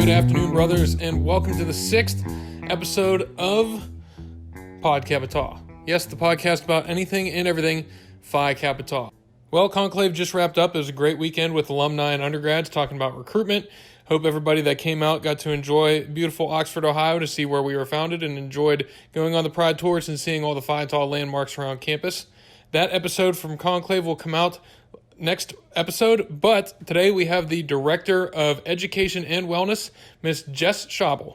Good afternoon, brothers, and welcome to the 6th episode of Pod Kappa Tau. Yes, the podcast about anything and everything Phi Kappa Tau. Well, Conclave just wrapped up. It was a great weekend with alumni and undergrads talking about recruitment. Hope everybody that came out got to enjoy beautiful Oxford, Ohio to see where we were founded and enjoyed going on the Pride Tours and seeing all the Phi Tau landmarks around campus. That episode from Conclave will come out next episode, but today we have the Director of Education and Wellness, Miss Jess Schauble.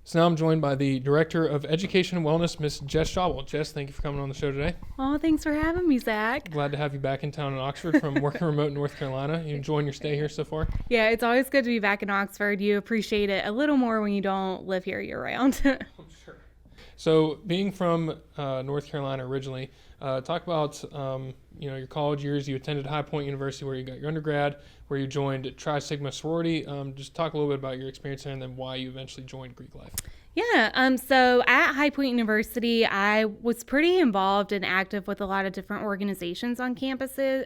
So now I'm joined by the Director of Education and Wellness, Miss Jess Schauble. Jess, thank you for coming on the show today. Oh, thanks for having me, Zach. Glad to have you back in town in Oxford from working remote in North Carolina. You enjoying your stay here so far? Yeah, it's always good to be back in Oxford. You appreciate it a little more when you don't live here year-round. Sure. So being from North Carolina originally, talk about your college years. You attended High Point University where you got your undergrad, where you joined Tri Sigma sorority. Just talk a little bit about your experience there and then why you eventually joined Greek life. Yeah, so at High Point University, I was pretty involved and active with a lot of different organizations on campus. So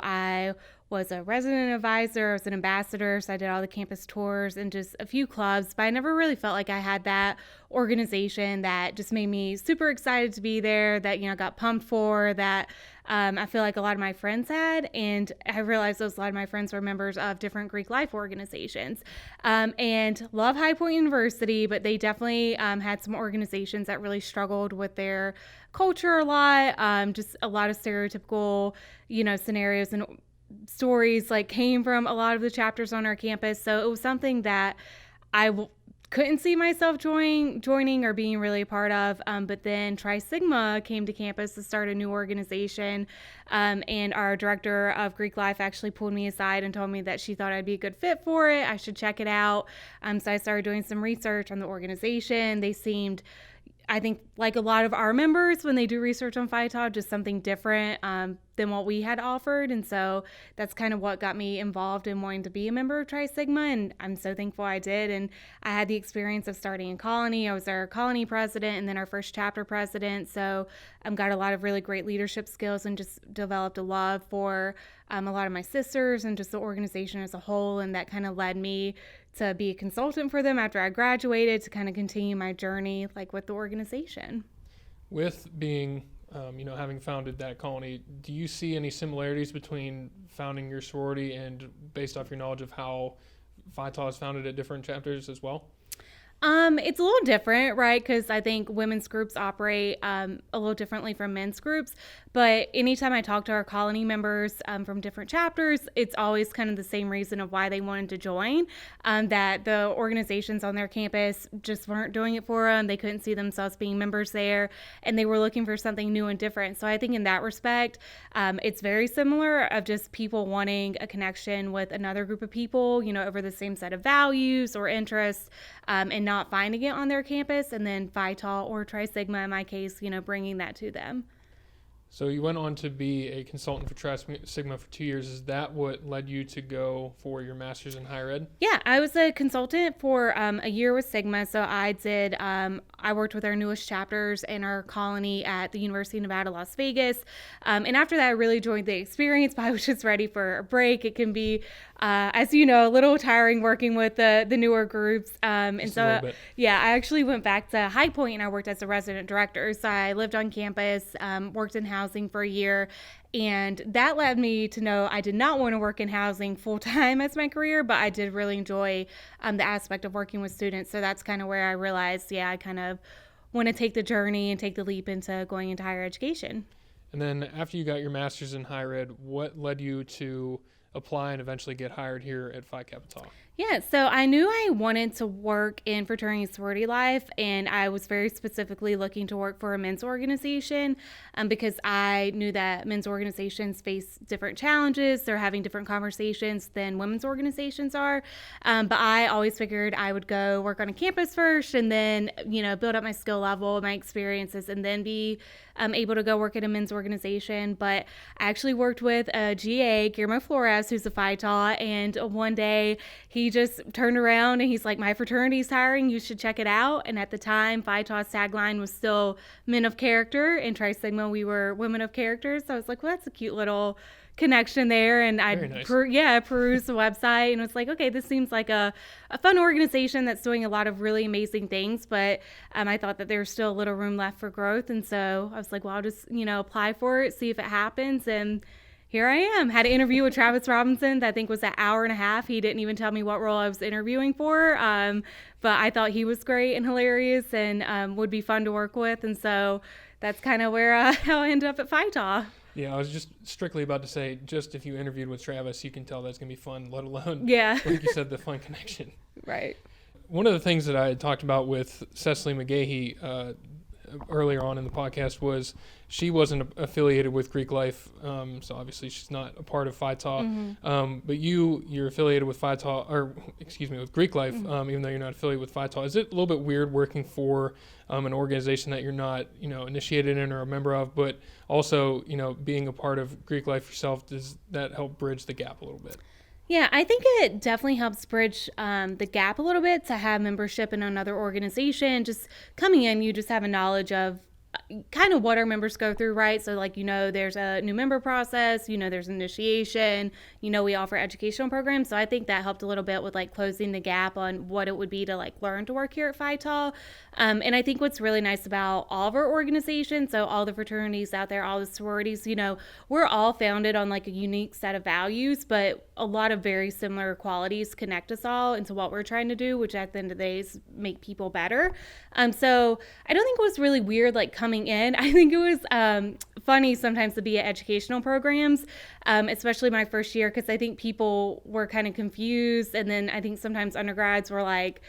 I was a resident advisor, I was an ambassador, so I did all the campus tours and just a few clubs, but I never really felt like I had that organization that just made me super excited to be there, that, got pumped for, that I feel like a lot of my friends had, and I realized a lot of my friends were members of different Greek life organizations, and love High Point University, but they definitely had some organizations that really struggled with their culture a lot, just a lot of stereotypical, scenarios and stories came from a lot of the chapters on our campus. So it was something that I couldn't see myself joining or being really a part of. But then Tri Sigma came to campus to start a new organization. And our director of Greek life actually pulled me aside and told me that she thought I'd be a good fit for it. I should check it out. So I started doing some research on the organization. They seemed, I think, like a lot of our members when they do research on Phi Tau, just something different than what we had offered. And so that's kind of what got me involved in wanting to be a member of Tri Sigma. And I'm so thankful I did. And I had the experience of starting a colony. I was our colony president and then our first chapter president. So I've got a lot of really great leadership skills and just developed a love for a lot of my sisters and just the organization as a whole. And that kind of led me to be a consultant for them after I graduated to kind of continue my journey with the organization. With being, having founded that colony, do you see any similarities between founding your sorority and based off your knowledge of how Phi Tau is founded at different chapters as well? It's a little different, right? Because I think women's groups operate a little differently from men's groups. But anytime I talk to our colony members from different chapters, it's always kind of the same reason of why they wanted to join, that the organizations on their campus just weren't doing it for them. They couldn't see themselves being members there, and they were looking for something new and different. So I think in that respect, it's very similar of just people wanting a connection with another group of people, over the same set of values or interests, and not finding it on their campus, and then Phi Tau or Tri Sigma in my case, bringing that to them. So you went on to be a consultant for Tri Sigma for 2 years. Is that what led you to go for your master's in higher ed? Yeah, I was a consultant for a year with Sigma. So I did, I worked with our newest chapters in our colony at the University of Nevada, Las Vegas. And after that, I really enjoyed the experience, but I was just ready for a break. It can be, as you know, a little tiring working with the newer groups. And so, yeah, I actually went back to High Point and I worked as a resident director. So I lived on campus, worked in housing for a year, and that led me to know I did not want to work in housing full-time as my career, but I did really enjoy the aspect of working with students. So that's kind of where I realized, I kind of want to take the journey and take the leap into going into higher education. And then after you got your master's in higher ed, what led you to apply and eventually get hired here at Phi Kappa Tau? Yeah, so I knew I wanted to work in fraternity and sorority life, and I was very specifically looking to work for a men's organization because I knew that men's organizations face different challenges. They're having different conversations than women's organizations are. But I always figured I would go work on a campus first and then, build up my skill level, my experiences, and then be able to go work at a men's organization. But I actually worked with a GA, Guillermo Flores, who's a Phi Tau, and one day he just turned around and he's like, my fraternity's hiring, you should check it out. And at the time, Phi Tau's tagline was still men of character. In Tri Sigma, we were women of character. So I was like, well, that's a cute little, connection there, and I nice. perused the website and was like, okay, this seems like a fun organization that's doing a lot of really amazing things, but I thought that there's still a little room left for growth, and so I was like, well, I'll just apply for it, see if it happens, and here I am. Had an interview with Travis Robinson that I think was an hour and a half. He didn't even tell me what role I was interviewing for, but I thought he was great and hilarious and would be fun to work with, and so that's kind of where how I ended up at Phi Tau. Yeah, I was just strictly about to say, just if you interviewed with Travis, you can tell that's going to be fun, let alone, like you said, the fun connection. Right. One of the things that I had talked about with Cecily McGahee earlier on in the podcast was she wasn't affiliated with Greek Life, so obviously she's not a part of Phi Tau. But you're affiliated with Phi Tau, with Greek Life, even though you're not affiliated with Phi Tau. Is it a little bit weird working for an organization that you're not, initiated in or a member of, but also, being a part of Greek Life yourself? Does that help bridge the gap a little bit? Yeah, I think it definitely helps bridge the gap a little bit to have membership in another organization. Just coming in, you just have a knowledge of kind of what our members go through, right? So like, there's a new member process, there's initiation, we offer educational programs. So I think that helped a little bit with like closing the gap on what it would be to like learn to work here at Phi Tau. And I think what's really nice about all of our organizations, so all the fraternities out there, all the sororities, we're all founded on like a unique set of values, but a lot of very similar qualities connect us all into what we're trying to do, which at the end of the day is make people better. So I don't think it was really weird like coming in. I think it was funny sometimes to be at educational programs, especially my first year, because I think people were kind of confused. And then I think sometimes undergrads were like,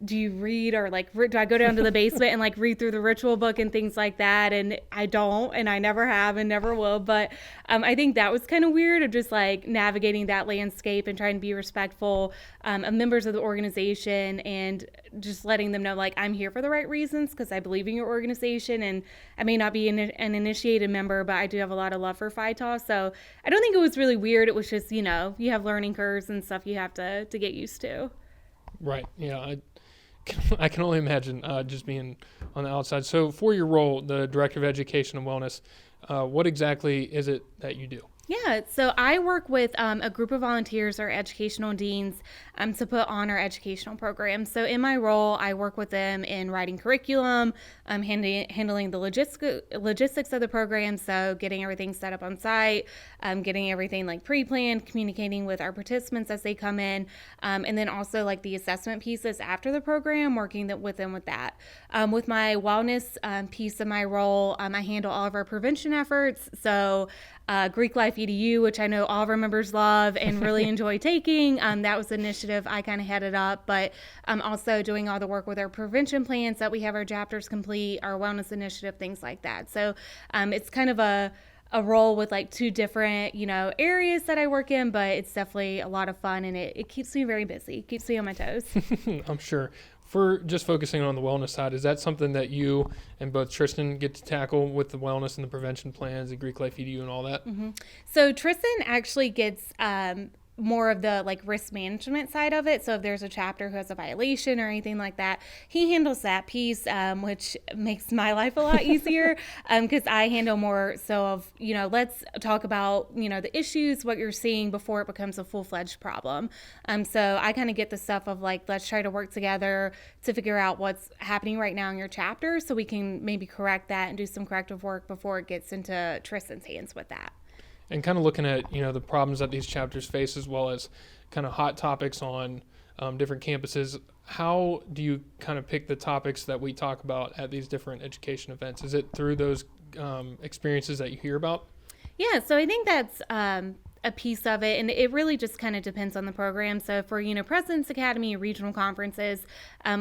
do you read, or like, do I go down to the basement and like read through the ritual book and things like that? And I don't, and I never have and never will. But I think that was kind of weird of just like navigating that landscape and trying to be respectful of members of the organization and just letting them know like I'm here for the right reasons because I believe in your organization, and I may not be an initiated member, but I do have a lot of love for Phi Tau. So I don't think it was really weird. It was just, you have learning curves and stuff you have to get used to. Right. Yeah. I can only imagine just being on the outside. So for your role, the Director of Education and Wellness, what exactly is it that you do? Yeah, so I work with a group of volunteers or educational deans to put on our educational programs. So in my role, I work with them in writing curriculum, handling the logistics of the program, so getting everything set up on site, getting everything like pre-planned, communicating with our participants as they come in, and then also like the assessment pieces after the program, working with them with that. With my wellness piece of my role, I handle all of our prevention efforts. So Greek Life EDU, which I know all of our members love and really enjoy taking. That was an initiative I kind of headed up, but also doing all the work with our prevention plans that we have our chapters complete, our wellness initiative, things like that. So it's kind of a role with like two different, areas that I work in, but it's definitely a lot of fun, and it keeps me very busy, keeps me on my toes. I'm sure. For just focusing on the wellness side, is that something that you and both Tristan get to tackle with the wellness and the prevention plans, the Greek Life EDU and all that? Mm-hmm. So Tristan actually gets more of the like risk management side of it. So if there's a chapter who has a violation or anything like that, he handles that piece, which makes my life a lot easier because I handle more so of, let's talk about, the issues, what you're seeing before it becomes a full-fledged problem. So I kind of get the stuff of like, let's try to work together to figure out what's happening right now in your chapter so we can maybe correct that and do some corrective work before it gets into Tristan's hands with that. And kind of looking at, the problems that these chapters face, as well as kind of hot topics on different campuses. How do you kind of pick the topics that we talk about at these different education events? Is it through those experiences that you hear about? Yeah, so I think that's a piece of it, and it really just kind of depends on the program. So for, President's Academy, regional conferences,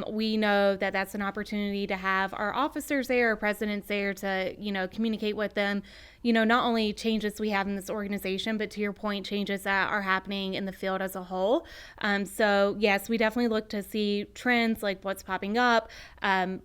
we know that that's an opportunity to have our officers there, our presidents there to, communicate with them, not only changes we have in this organization, but to your point, changes that are happening in the field as a whole. So yes, we definitely look to see trends like what's popping up.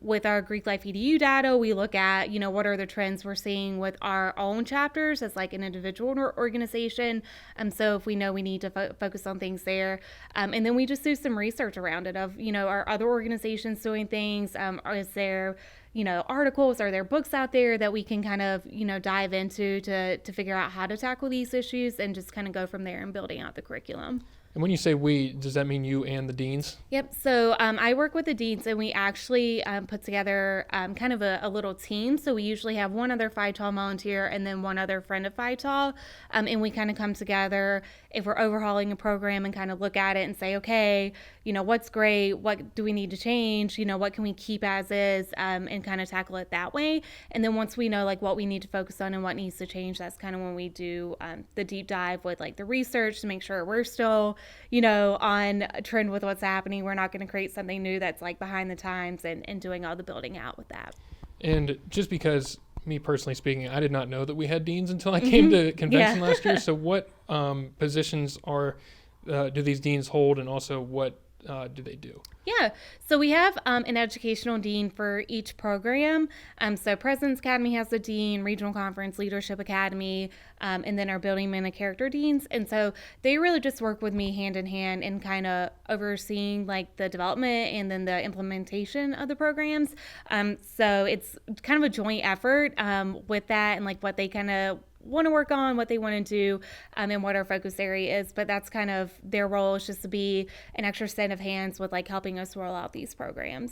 With our Greek Life EDU data, we look at, what are the trends we're seeing with our own chapters as like an individual organization. So if we know we need to focus on things there, and then we just do some research around it of, are other organizations doing things? Is there articles? Are there books out there that we can kind of, dive into to figure out how to tackle these issues and just kind of go from there and building out the curriculum? And when you say we, does that mean you and the deans? Yep. So I work with the deans, and we actually put together kind of a little team. So we usually have one other Phi Tau volunteer and then one other friend of Phi Tau. And we kind of come together if we're overhauling a program and kind of look at it and say, okay, what's great? What do we need to change? What can we keep as is, and kind of tackle it that way. And then once we know like what we need to focus on and what needs to change, that's kind of when we do the deep dive with like the research to make sure we're still on a trend with what's happening. We're not going to create something new that's like behind the times and doing all the building out with that. And just because, me personally speaking, I did not know that we had deans until I came to convention last year. So what positions do these deans hold, and also what do they do? Yeah, so we have an educational dean for each program. So President's Academy has a dean, Regional Conference, Leadership Academy, and then our building and character deans. And so they really just work with me hand in hand and kind of overseeing like the development and then the implementation of the programs. So it's kind of a joint effort with that and like what they kind of want to work on, what they want to do, and what our focus area is. But that's kind of their role, is just to be an extra set of hands with like helping us roll out these programs.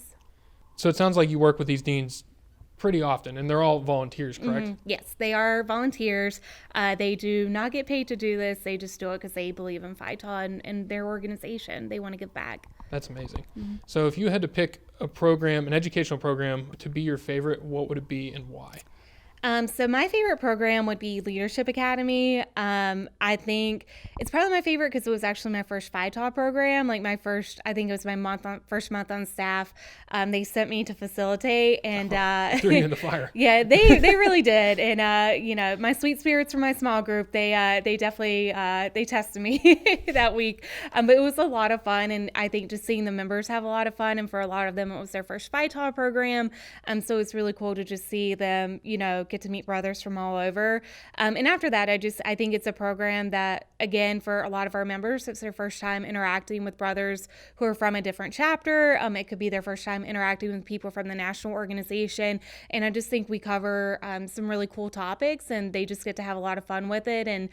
So it sounds like you work with these deans pretty often, and they're all volunteers, correct? Mm-hmm. Yes, they are volunteers. They do not get paid to do this. They just do it because they believe in Phi Tau and their organization. They want to give back. That's amazing. Mm-hmm. So if you had to pick a program, an educational program, to be your favorite, what would it be and why? So my favorite program would be Leadership Academy. I think it's probably my favorite because it was actually my first Phi Tau program. Like I think it was my first month on staff. They sent me to facilitate, and threw you in the fire. Yeah, they really did. And my sweet spirits from my small group, they definitely they tested me that week. But it was a lot of fun, and I think just seeing the members have a lot of fun, and for a lot of them, it was their first Phi Tau program. So it's really cool to just see them, get to meet brothers from all over. And after that, I think it's a program that, again, for a lot of our members, it's their first time interacting with brothers who are from a different chapter. It could be their first time interacting with people from the national organization. And I just think we cover some really cool topics, and they just get to have a lot of fun with it. And,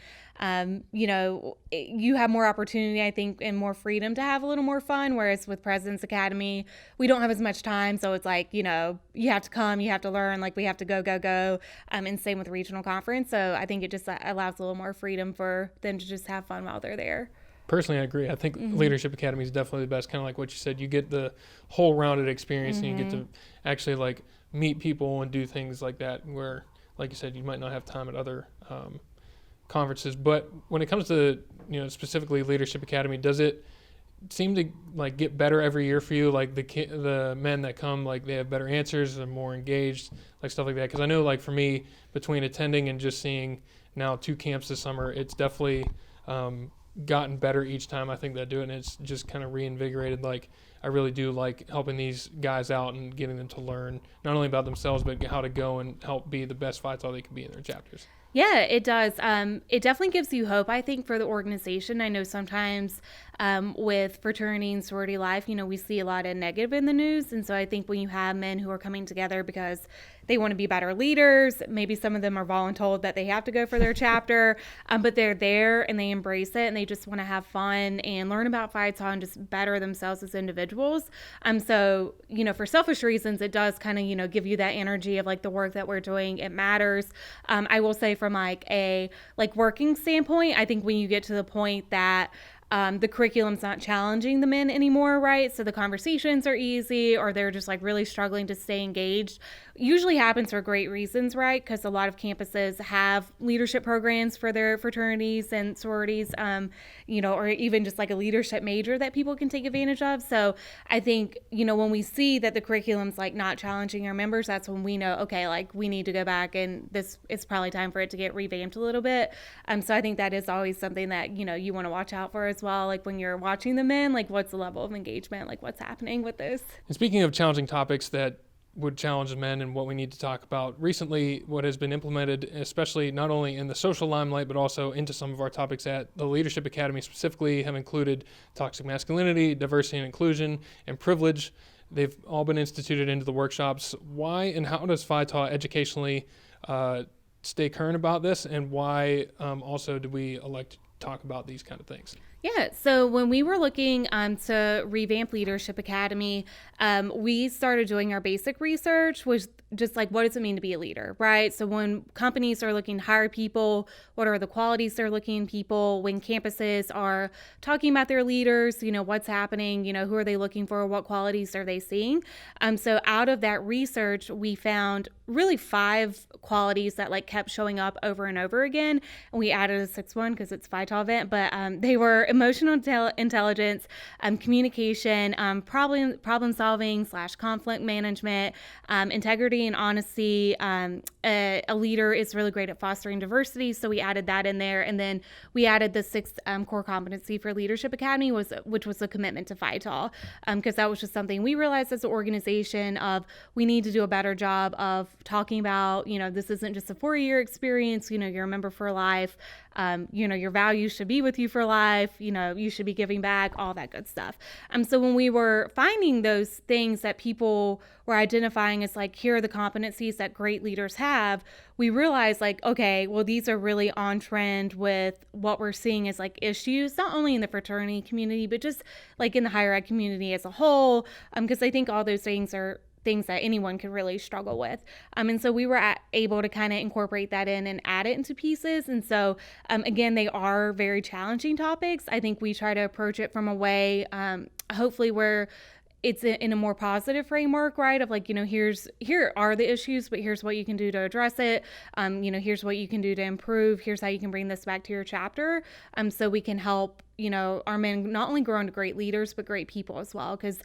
you have more opportunity, I think, and more freedom to have a little more fun. Whereas with President's Academy, we don't have as much time. So it's like, you have to come, you have to learn, like we have to go. And same with Regional Conference. So I think it just allows a little more freedom for them to just have fun while they're there. Personally, I agree. I think Leadership Academy is definitely the best. Kind of like what you said, you get the whole rounded experience, and you get to actually like meet people and do things like that, where, like you said, you might not have time at other conferences. But when it comes to specifically Leadership Academy, does it seem to like get better every year for you? Like the men that come, like they have better answers, they're more engaged, like stuff like that. Because I know, like for me, between attending and just seeing now 2 camps this summer, it's definitely gotten better each time I think that I do it, and it's just kind of reinvigorated. Like I really do like helping these guys out and getting them to learn not only about themselves, but how to go and help be the best Phi Tau they can be in their chapters. Yeah, it does. It definitely gives you hope, I think, for the organization. I know sometimes with fraternity and sorority life, we see a lot of negative in the news. And so I think when you have men who are coming together because they want to be better leaders, maybe some of them are voluntold that they have to go for their chapter, but they're there and they embrace it and they just want to have fun and learn about Phi Tau and just better themselves as individuals. So, for selfish reasons, it does kind of, give you that energy of like the work that we're doing. It matters. I will say from like a working standpoint, I think when you get to the point that the curriculum's not challenging the men anymore, right? So the conversations are easy, or they're just like really struggling to stay engaged. Usually happens for great reasons, right? Because a lot of campuses have leadership programs for their fraternities and sororities, or even just like a leadership major that people can take advantage of. So I think, when we see that the curriculum's like not challenging our members, that's when we know, okay, like we need to go back and it's probably time for it to get revamped a little bit. So I think that is always something that, you want to watch out for as well. Like when you're watching the men, like what's the level of engagement, like what's happening with this? And speaking of challenging topics that would challenge men and what we need to talk about, recently what has been implemented, especially not only in the social limelight, but also into some of our topics at the Leadership Academy specifically, have included toxic masculinity, diversity and inclusion, and privilege. They've all been instituted into the workshops. Why and how does Phi Tau educationally stay current about this, and why also do we elect to talk about these kind of things? Yeah, so when we were looking to revamp Leadership Academy, we started doing our basic research, which just like, what does it mean to be a leader, right? So when companies are looking to hire people, what are the qualities they're looking in people? When campuses are talking about their leaders, what's happening, who are they looking for? What qualities are they seeing? So out of that research, we found really 5 qualities that like kept showing up over and over again. And we added a 6th one because it's Phi Tau event, but they were emotional intelligence, communication, problem solving / conflict management, integrity and honesty. A leader is really great at fostering diversity, so we added that in there. And then we added the 6th core competency for Leadership Academy, which was a commitment to Phi Tau, because that was just something we realized as an organization of we need to do a better job of talking about, this isn't just a 4-year experience, you're a member for life. Your values should be with you for life, you should be giving back, all that good stuff. So when we were finding those things that people were identifying as like, here are the competencies that great leaders have, we realized like, okay, well, these are really on trend with what we're seeing as like issues, not only in the fraternity community, but just like in the higher ed community as a whole. Because I think all those things are things that anyone can really struggle with. And so we were able to kind of incorporate that in and add it into pieces. And so, again, they are very challenging topics. I think we try to approach it from a way, hopefully where it's in a more positive framework, right? Of like, here are the issues, but here's what you can do to address it. Here's what you can do to improve. Here's how you can bring this back to your chapter. So we can help, our men not only grow into great leaders, but great people as well. Because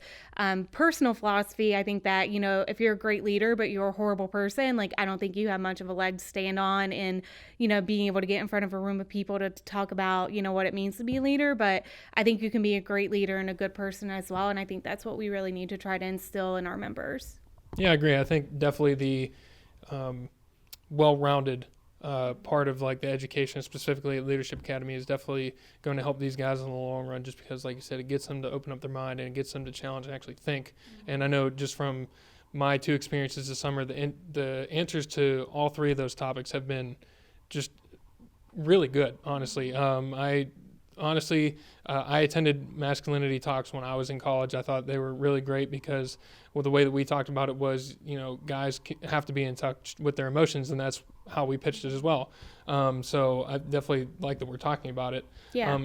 personal philosophy, I think that, if you're a great leader, but you're a horrible person, like, I don't think you have much of a leg to stand on in, being able to get in front of a room of people to talk about, what it means to be a leader. But I think you can be a great leader and a good person as well. And I think that's what we really need to try to instill in our members. Yeah, I agree. I think definitely the well-rounded part of like the education, specifically at Leadership Academy, is definitely going to help these guys in the long run, just because, like you said, it gets them to open up their mind and it gets them to challenge and actually think. Mm-hmm. And I know just from my 2 experiences this summer, the answers to all 3 of those topics have been just really good, honestly. I attended masculinity talks when I was in college. I thought they were really great because, well, the way that we talked about it was, guys have to be in touch with their emotions, and that's how we pitched it as well. So I definitely like that we're talking about it. Yeah.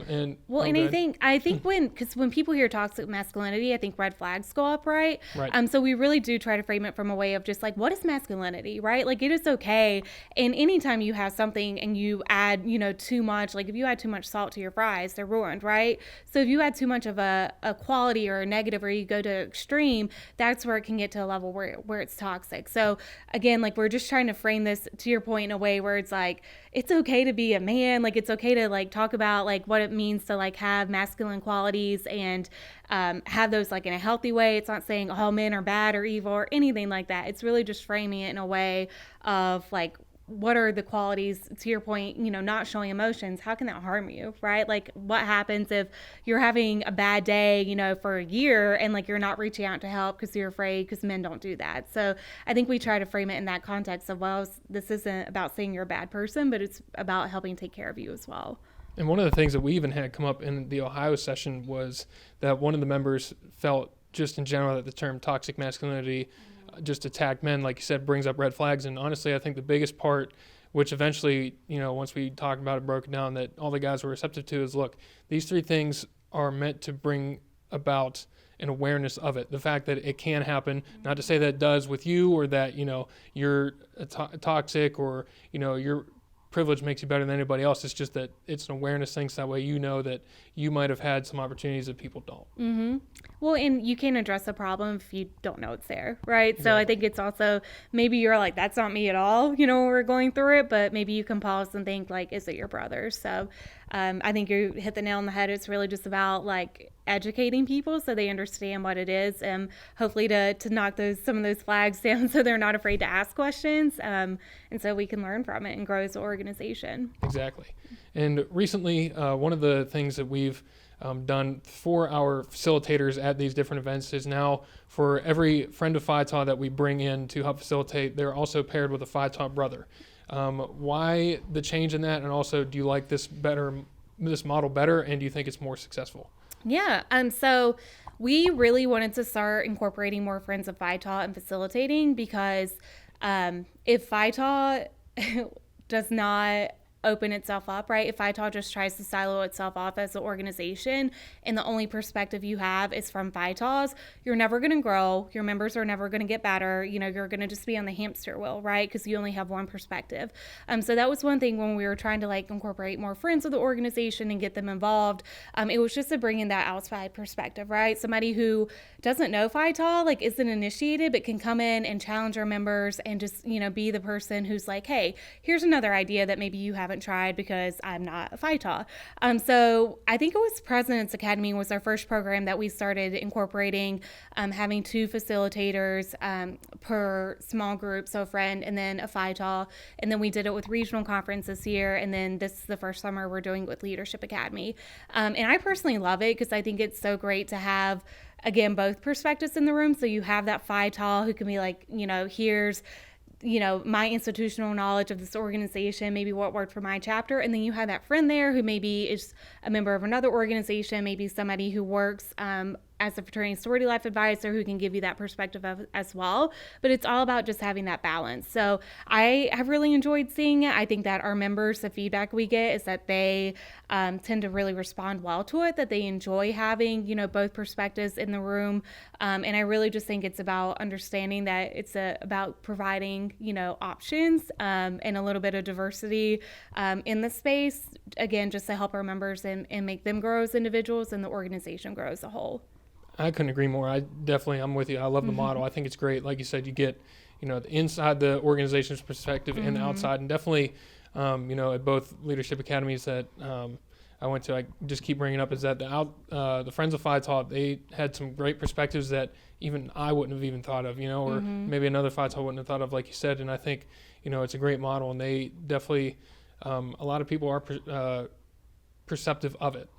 I think when people hear toxic masculinity, I think red flags go up, right? Right. So we really do try to frame it from a way of just like, what is masculinity, right? Like, it is okay. And anytime you have something and you add, too much, like if you add too much salt to your fries, they're ruined, right? So if you add too much of a quality or a negative, or you go to extreme, that's where it can get to a level where it's toxic. So again, like, we're just trying to frame this, to your point, in a way where it's like, it's okay to be a man. Like, it's okay to like talk about like what it means to like have masculine qualities and have those like in a healthy way. It's not saying all men are bad or evil or anything like that. It's really just framing it in a way of like, what are the qualities, to your point, not showing emotions? How can that harm you, right? Like, what happens if you're having a bad day, for a year, and like you're not reaching out to help because you're afraid, because men don't do that. So I think we try to frame it in that context of, well, this isn't about saying you're a bad person, but it's about helping take care of you as well. And one of the things that we even had come up in the Ohio session was that one of the members felt, just in general, that the term toxic masculinity just attacked men, like you said, brings up red flags. And honestly, I think the biggest part, which eventually, once we talked about it, broke it down, that all the guys were receptive to, is, look, these 3 things are meant to bring about an awareness of it. The fact that it can happen, not to say that it does with you, or that, you're toxic, or, your privilege makes you better than anybody else. It's just that it's an awareness thing, so that way that you might have had some opportunities that people don't. Mm-hmm. Well, and you can't address a problem if you don't know it's there, right? Exactly. So I think it's also, maybe you're like, that's not me at all, when we're going through it, but maybe you can pause and think like, is it your brother? So I think you hit the nail on the head. It's really just about like educating people so they understand what it is, and hopefully to knock some of those flags down so they're not afraid to ask questions, and so we can learn from it and grow as an organization. Exactly. And recently, one of the things that we've done for our facilitators at these different events is now for every friend of Phi Tau that we bring in to help facilitate, they're also paired with a Phi Tau brother. Why the change in that? And also, do you like this model better, and do you think it's more successful? Yeah. So we really wanted to start incorporating more friends of Phi Tau and facilitating, because if Phi Tau does not open itself up, right? If Phi Tau just tries to silo itself off as an organization and the only perspective you have is from Phi Taus, you're never going to grow. Your members are never going to get better. You're going to just be on the hamster wheel, right? Because you only have one perspective. So that was one thing when we were trying to incorporate more friends of the organization and get them involved. It was just to bring in that outside perspective, right? Somebody who doesn't know Phi Tau, isn't initiated, but can come in and challenge our members and just, be the person who's like, hey, here's another idea that maybe you haven't tried because I'm not a Phi Tau. So I think it was President's Academy was our first program that we started incorporating, having 2 facilitators per small group, so a friend and then a Phi Tau. And then we did it with regional conference this year, and then this is the first summer we're doing it with Leadership Academy. And I personally love it because I think it's so great to have, again, both perspectives in the room. So you have that Phi Tau who can be like, here's my institutional knowledge of this organization, maybe what worked for my chapter. And then you have that friend there who maybe is a member of another organization, maybe somebody who works as a fraternity sorority life advisor who can give you that perspective as well. But it's all about just having that balance. So I have really enjoyed seeing it. I think that our members, the feedback we get is that they tend to really respond well to it, that they enjoy having, both perspectives in the room. And I really just think it's about understanding that it's about providing, options and a little bit of diversity in the space, again, just to help our members and make them grow as individuals and the organization grow as a whole. I couldn't agree more. I'm with you. I love the model. I think it's great. Like you said, you get, the inside the organization's perspective and the outside, and definitely, at both leadership academies that I went to, I just keep bringing up is that the Friends of Phi Tau, they had some great perspectives that even I wouldn't have even thought of, or maybe another Phi Tau wouldn't have thought of, like you said. And I think, it's a great model, and they definitely, a lot of people are perceptive of it.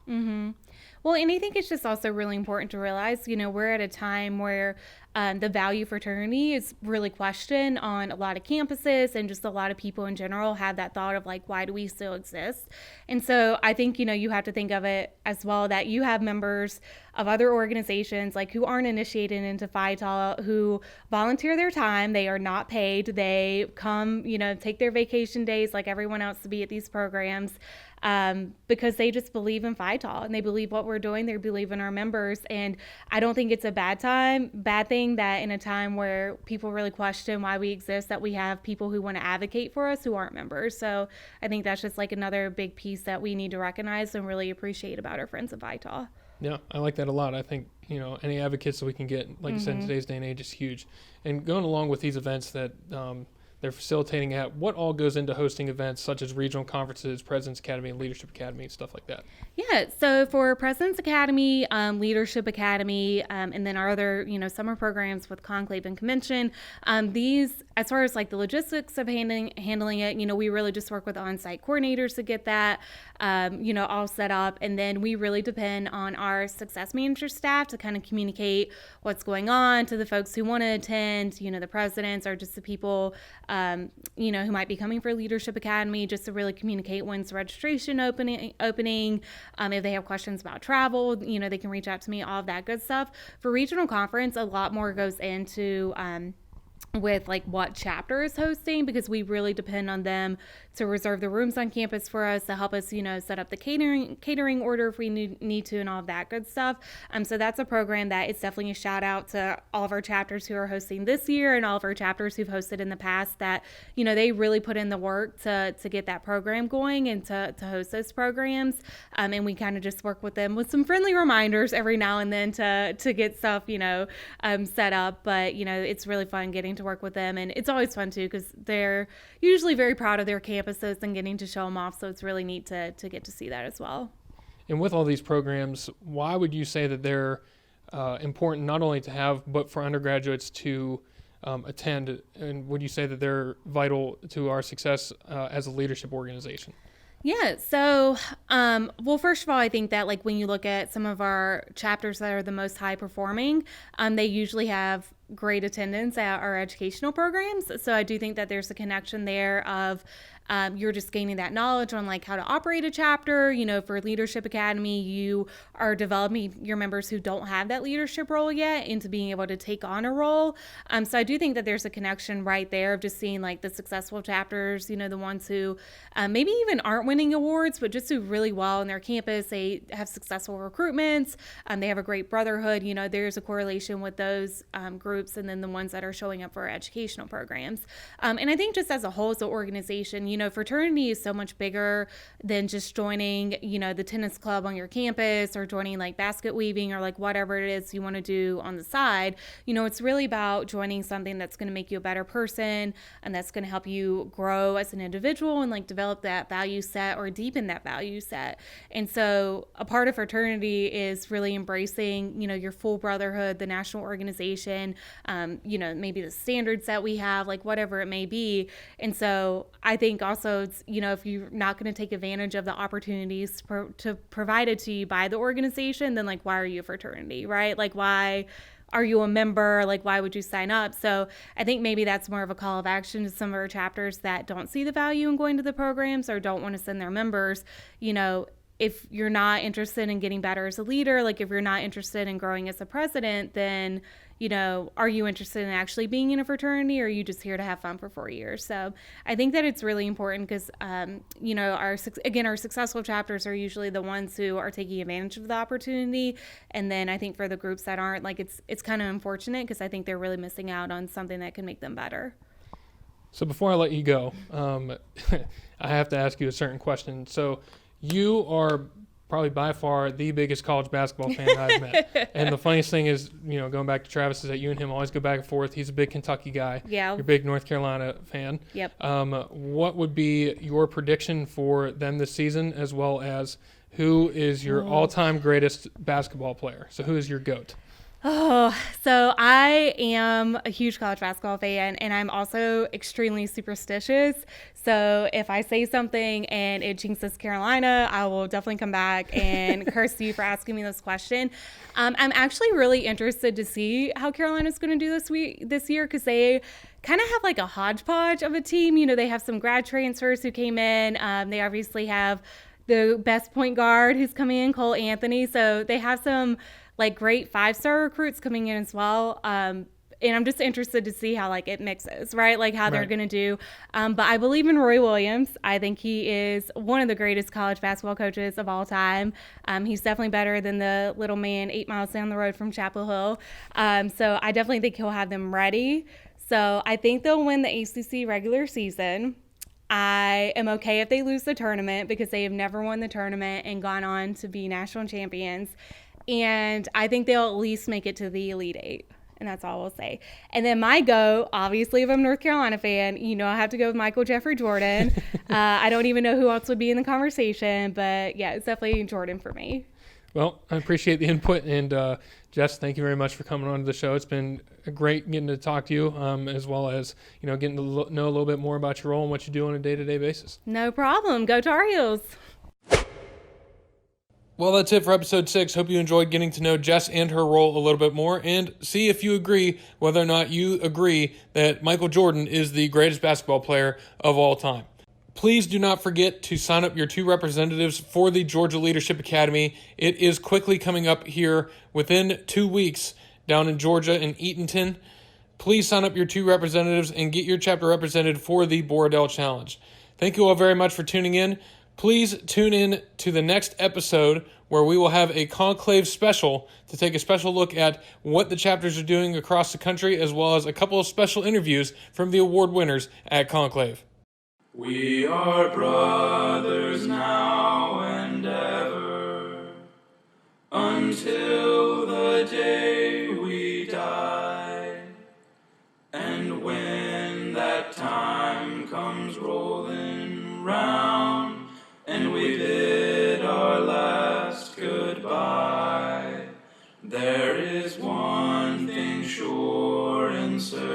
Well, and I think it's just also really important to realize, we're at a time where the value fraternity is really questioned on a lot of campuses, and just a lot of people in general have that thought of why do we still exist? And so I think, you have to think of it as well that you have members of other organizations who aren't initiated into Phi Tau, who volunteer their time. They are not paid. They come, take their vacation days like everyone else to be at these programs. Because they just believe in Phi Tau and they believe what we're doing. They believe in our members. And I don't think it's a bad thing that in a time where people really question why we exist, that we have people who want to advocate for us who aren't members. So I think that's just another big piece that we need to recognize and really appreciate about our friends of Phi Tau. Yeah, I like that a lot. I think, any advocates that we can get, like you said, in today's day and age is huge. And going along with these events that they're facilitating at, what all goes into hosting events such as regional conferences, President's Academy, and Leadership Academy, stuff like that? Yeah, so for President's Academy, Leadership Academy, and then our other, summer programs with Conclave and Convention, these, as far as the logistics of handling it, we really just work with on-site coordinators to get that, all set up. And then we really depend on our success manager staff to kind of communicate what's going on to the folks who want to attend, the presidents or just the people who might be coming for Leadership Academy, just to really communicate when's registration opening. If they have questions about travel, they can reach out to me, all of that good stuff. For regional conference, a lot more goes into with what chapter is hosting, because we really depend on them to reserve the rooms on campus for us, to help us, set up the catering order if we need to, and all of that good stuff. So that's a program that is definitely a shout out to all of our chapters who are hosting this year and all of our chapters who've hosted in the past, that, they really put in the work to get that program going and to host those programs. And we kind of just work with them with some friendly reminders every now and then to get stuff, set up. But, it's really fun getting to work with them. And it's always fun too, because they're usually very proud of their campuses and getting to show them off. So it's really neat to get to see that as well. And with all these programs, why would you say that they're important not only to have, but for undergraduates to attend? And would you say that they're vital to our success as a leadership organization? Yeah. So, well, first of all, I think that like when you look at some of our chapters that are the most high performing, they usually have great attendance at our educational programs. So I do think that there's a connection there of you're just gaining that knowledge on like how to operate a chapter. You know, for Leadership Academy, you are developing your members who don't have that leadership role yet into being able to take on a role. So I do think that there's a connection right there of just seeing like the successful chapters, you know, the ones who maybe even aren't winning awards, but just do really well on their campus. They have successful recruitments. They have a great brotherhood. You know, there's a correlation with those groups and then the ones that are showing up for our educational programs. And I think just as a whole, as an organization, you know, fraternity is so much bigger than just joining, you know, the tennis club on your campus or joining like basket weaving or like whatever it is you want to do on the side. You know, it's really about joining something that's going to make you a better person and that's going to help you grow as an individual and like develop that value set or deepen that value set. And so a part of fraternity is really embracing, you know, your full brotherhood, the national organization, you know, maybe the standards that we have, like whatever it may be. And so I think also, it's, you know, if you're not going to take advantage of the opportunities provided to you by the organization, then like, why are you a fraternity, right? Like, why are you a member? Like, why would you sign up? So I think maybe that's more of a call of action to some of our chapters that don't see the value in going to the programs or don't want to send their members. You know, if you're not interested in getting better as a leader, like if you're not interested in growing as a president, then, you know, are you interested in actually being in a fraternity, or are you just here to have fun for 4 years? So I think that it's really important because, you know, our successful chapters are usually the ones who are taking advantage of the opportunity. And then I think for the groups that aren't, like it's kind of unfortunate because I think they're really missing out on something that can make them better. So before I let you go, I have to ask you a certain question. So you are probably by far the biggest college basketball fan I've met. And the funniest thing is, you know, going back to Travis, is that you and him always go back and forth. He's a big Kentucky guy. Yeah. You're a big North Carolina fan. Yep. What would be your prediction for them this season, as well as who is your all-time greatest basketball player? So who is your GOAT? Oh, so I am a huge college basketball fan, and I'm also extremely superstitious. So if I say something and it jinxes Carolina, I will definitely come back and curse you for asking me this question. I'm actually really interested to see how Carolina's going to do this year because they kind of have like a hodgepodge of a team. You know, they have some grad transfers who came in. They obviously have the best point guard who's coming in, Cole Anthony. So they have some like great 5-star recruits coming in as well. And I'm just interested to see how like it mixes, right? Like how they're going to do. But I believe in Roy Williams. I think he is one of the greatest college basketball coaches of all time. He's definitely better than the little man 8 miles down the road from Chapel Hill. So I definitely think he'll have them ready. So I think they'll win the ACC regular season. I am okay if they lose the tournament because they have never won the tournament and gone on to be national champions. And I think they'll at least make it to the Elite Eight. And that's all we'll say. And then my GOAT, obviously, if I'm a North Carolina fan, you know I have to go with Michael Jeffrey Jordan. I don't even know who else would be in the conversation. But, yeah, it's definitely Jordan for me. Well, I appreciate the input. And, Jess, thank you very much for coming on to the show. It's been great getting to talk to you, as well as, you know, getting to know a little bit more about your role and what you do on a day-to-day basis. No problem. Go Tar Heels. Well, that's it for episode 6. Hope you enjoyed getting to know Jess and her role a little bit more and see if you agree whether or not you agree that Michael Jordan is the greatest basketball player of all time. Please do not forget to sign up your 2 representatives for the Georgia Leadership Academy. It is quickly coming up here within 2 weeks down in Georgia in Eatonton. Please sign up your 2 representatives and get your chapter represented for the Borodale Challenge. Thank you all very much for tuning in. Please tune in to the next episode where we will have a Conclave special to take a special look at what the chapters are doing across the country, as well as a couple of special interviews from the award winners at Conclave. We are brothers now and ever, until the day we die. And when that time comes rolling round, and we bid our last goodbye, there is one thing sure and certain.